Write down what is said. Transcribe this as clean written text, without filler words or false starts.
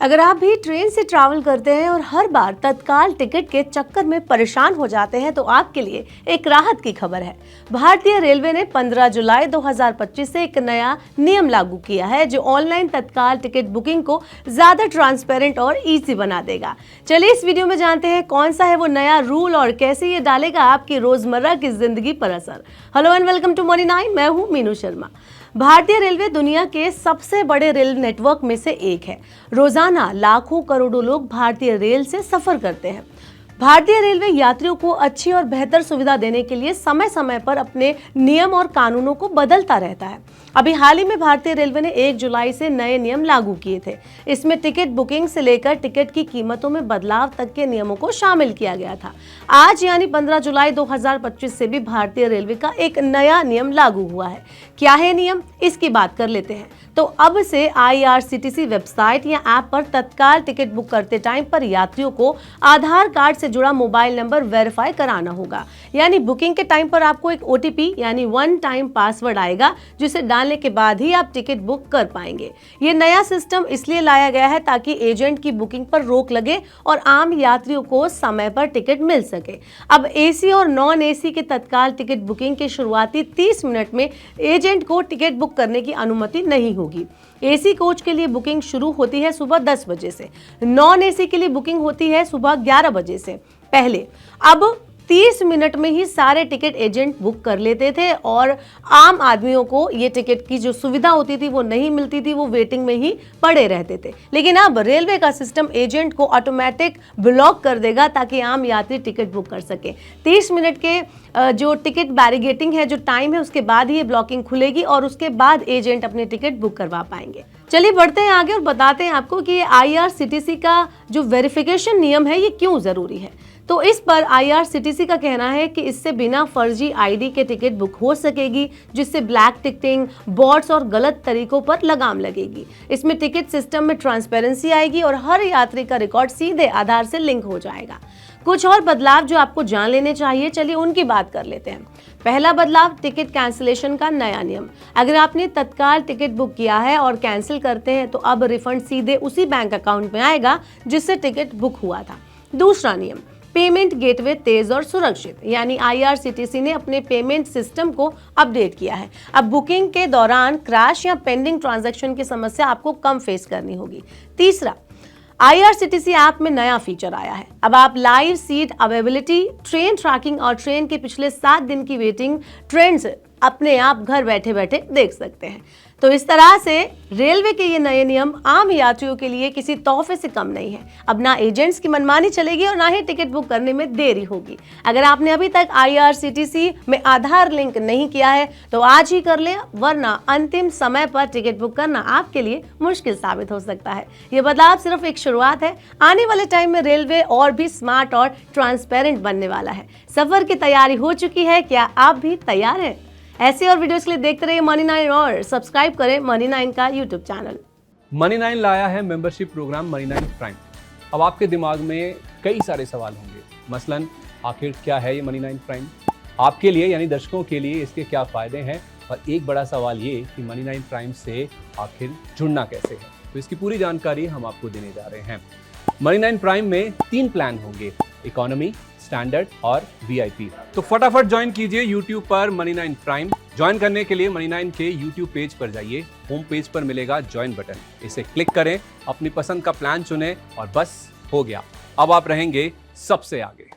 अगर आप भी ट्रेन से ट्रैवल करते हैं और हर बार तत्काल टिकट के चक्कर में परेशान हो जाते हैं तो आपके लिए एक राहत की खबर है। भारतीय रेलवे ने 15 जुलाई 2025 से एक नया नियम लागू किया है जो ऑनलाइन तत्काल टिकट बुकिंग को ज्यादा ट्रांसपेरेंट और इजी बना देगा। चलिए इस वीडियो में जानते हैं कौन सा है वो नया रूल और कैसे ये डालेगा आपकी रोजमर्रा की जिंदगी पर असर। Hello and welcome to money 9, मैं हूं मीनू शर्मा। भारतीय रेलवे दुनिया के सबसे बड़े रेल नेटवर्क में से एक है। रोजाना लाखों करोड़ों लोग भारतीय रेल से सफर करते हैं। भारतीय रेलवे यात्रियों को अच्छी और बेहतर सुविधा देने के लिए समय समय पर अपने नियम और कानूनों को बदलता रहता है। अभी हाल ही में भारतीय रेलवे ने 1 जुलाई से नए नियम लागू किए थे। इसमें टिकट बुकिंग से लेकर टिकट की कीमतों में बदलाव तक के नियमों को शामिल किया गया था। आज यानी 15 जुलाई 2025 से भी भारतीय रेलवे का एक नया नियम लागू हुआ है। क्या है नियम, इसकी बात कर लेते हैं। तो अब से IRCTC वेबसाइट या ऐप पर तत्काल टिकट बुक करते टाइम पर यात्रियों को आधार कार्ड से जुड़ा मोबाइल नंबर वेरीफाई कराना होगा। यानी बुकिंग के टाइम पर आपको एक OTP यानी वन टाइम पासवर्ड आएगा, जिसे डालने के बाद ही आप टिकट बुक कर पाएंगे। ये नया सिस्टम इसलिए लाया गया है ताकि एजेंट की बुकिंग पर रोक लगे और आम यात्रियों को समय पर टिकट मिल सके। अब AC और नॉन AC के तत्काल टिकट बुकिंग के शुरुआती 30 मिनट में एजेंट को टिकट बुक करने की अनुमति नहीं होगी। AC कोच के लिए बुकिंग शुरू होती है सुबह 10 बजे से, नॉन AC के लिए बुकिंग होती है सुबह 11 बजे से पहले। अब 30 मिनट में ही सारे टिकट एजेंट बुक कर लेते थे और आम आदमियों को ये टिकट की जो सुविधा होती थी वो नहीं मिलती थी, वो वेटिंग में ही पड़े रहते थे। लेकिन अब रेलवे का सिस्टम एजेंट को ऑटोमेटिक ब्लॉक कर देगा ताकि आम यात्री टिकट बुक कर सके। 30 मिनट के जो टिकट बैरिगेटिंग है, जो टाइम है, उसके बाद ही ये ब्लॉकिंग खुलेगी और उसके बाद एजेंट अपने टिकट बुक करवा पाएंगे। चलिए बढ़ते हैं आगे और बताते हैं आपको कि IRCTC का जो वेरिफिकेशन नियम है ये क्यों जरूरी है। तो इस पर IRCTC का कहना है कि इससे बिना फर्जी ID के टिकट बुक हो सकेगी, जिससे ब्लैक टिकटिंग, बॉट्स और गलत तरीकों पर लगाम लगेगी। इसमें टिकट सिस्टम में ट्रांसपेरेंसी आएगी और हर यात्री का रिकॉर्ड सीधे आधार से लिंक हो जाएगा। कुछ और बदलाव जो आपको जान लेने चाहिए, चलिए उनकी बात कर लेते हैं। पहला बदलाव, टिकट कैंसिलेशन का नया नियम। अगर आपने तत्काल टिकट बुक किया है और कैंसिल करते हैं तो अब रिफंड सीधे उसी बैंक अकाउंट में आएगा जिससे टिकट बुक हुआ था। दूसरा नियम, पेमेंट गेटवे तेज और सुरक्षित, यानी IRCTC ने अपने पेमेंट सिस्टम को अपडेट किया है। अब बुकिंग के दौरान क्रैश या पेंडिंग ट्रांजैक्शन की समस्या आपको कम फेस करनी होगी। तीसरा, IRCTC ऐप में नया फीचर आया है। अब आप live seat availability, train tracking और ट्रेन के पिछले 7 दिन की वेटिंग ट्रेंड्स अपने आप घर बैठे बैठे देख सकते हैं। तो इस तरह से रेलवे के ये नए नियम आम यात्रियों के लिए किसी तोहफे से कम नहीं है। अब ना एजेंट्स की मनमानी चलेगी और ना ही टिकट बुक करने में देरी होगी। अगर आपने अभी तक IRCTC में आधार लिंक नहीं किया है तो आज ही कर लें, वरना अंतिम समय पर टिकट बुक करना आपके लिए मुश्किल साबित हो सकता है। ये बदलाव सिर्फ एक शुरुआत है। आने वाले टाइम में रेलवे और भी स्मार्ट और ट्रांसपेरेंट बनने वाला है। सफर की तैयारी हो चुकी है, क्या आप भी तैयार हैं? ऐसे और वीडियोस के लिए देखते रहिए मनी 9 और सब्सक्राइब करें मनी 9 का YouTube चैनल। मनी 9 लाया है मेंबरशिप प्रोग्राम मनी 9 प्राइम। अब आपके दिमाग में कई सारे सवाल होंगे, मसलन आखिर क्या है ये मनी 9 प्राइम, आपके लिए यानी दर्शकों के लिए इसके क्या फायदे हैं, और एक बड़ा सवाल ये कि मनी 9 प्राइम से आखिर जुड़ना कैसे है। तो इसकी पूरी जानकारी हम आपको देने जा रहे हैं। मनी 9 प्राइम में 3 प्लान होंगे, इकोनॉमी, स्टैंडर्ड और VIP। तो फटाफट ज्वाइन कीजिए YouTube पर मनी 9 प्राइम। ज्वाइन करने के लिए मनी 9 के YouTube पेज पर जाइए, होम पेज पर मिलेगा ज्वाइन बटन, इसे क्लिक करें, अपनी पसंद का प्लान चुनें और बस हो गया, अब आप रहेंगे सबसे आगे।